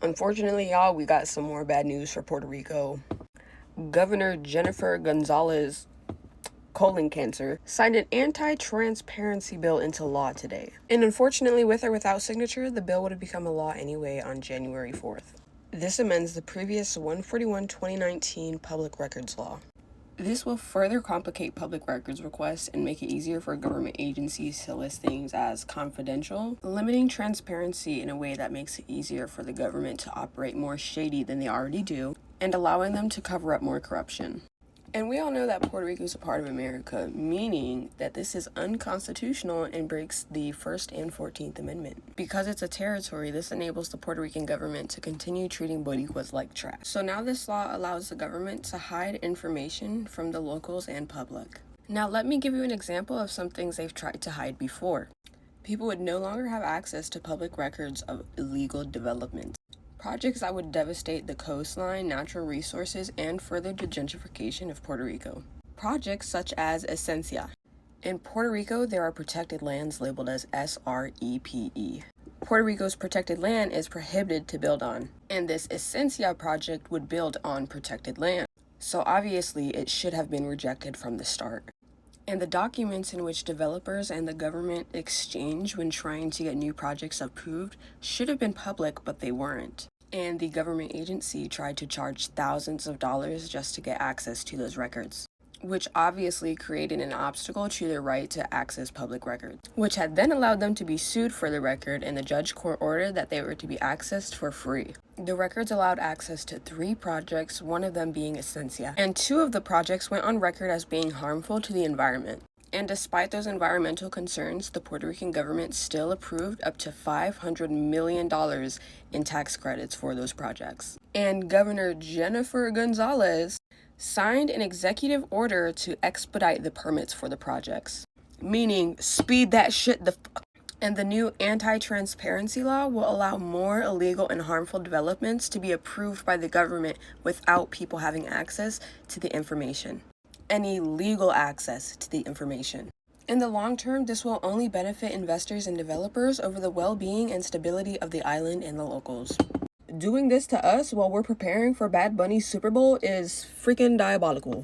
Unfortunately, y'all, we got some more bad news for Puerto Rico. Governor Jennifer Gonzalez, colon cancer, signed an anti-transparency bill into law today. And unfortunately, with or without signature, the bill would have become a law anyway on January 4th. This amends the previous 141/2019 Public Records Law. This will further complicate public records requests and make it easier for government agencies to list things as confidential, limiting transparency in a way that makes it easier for the government to operate more shady than they already do, and allowing them to cover up more corruption. And we all know that Puerto Rico is a part of America, meaning that this is unconstitutional and breaks the First and 14th Amendment. Because it's a territory, this enables the Puerto Rican government to continue treating Boricuas like trash. So now this law allows the government to hide information from the locals and public. Now let me give you an example of some things they've tried to hide before. People would no longer have access to public records of illegal developments. Projects that would devastate the coastline, natural resources, and further the gentrification of Puerto Rico. Projects such as Esencia. In Puerto Rico, there are protected lands labeled as SREPE. Puerto Rico's protected land is prohibited to build on, and this Esencia project would build on protected land. So obviously, it should have been rejected from the start. And the documents in which developers and the government exchange when trying to get new projects approved should have been public, but they weren't. And the government agency tried to charge thousands of dollars just to get access to those records, which obviously created an obstacle to their right to access public records, which had then allowed them to be sued for the record, and the judge court ordered that they were to be accessed for free. The records allowed access to 3 projects, one of them being Esencia, and 2 of the projects went on record as being harmful to the environment. And despite those environmental concerns, the Puerto Rican government still approved up to $500 million in tax credits for those projects. And Governor Jennifer Gonzalez signed an executive order to expedite the permits for the projects, meaning speed that shit the fuck. And the new anti-transparency law will allow more illegal and harmful developments to be approved by the government without people having access to the information. Any legal access to the information. In the long term, this will only benefit investors and developers over the well-being and stability of the island and the locals. Doing this to us while we're preparing for Bad Bunny's Super Bowl is freaking diabolical.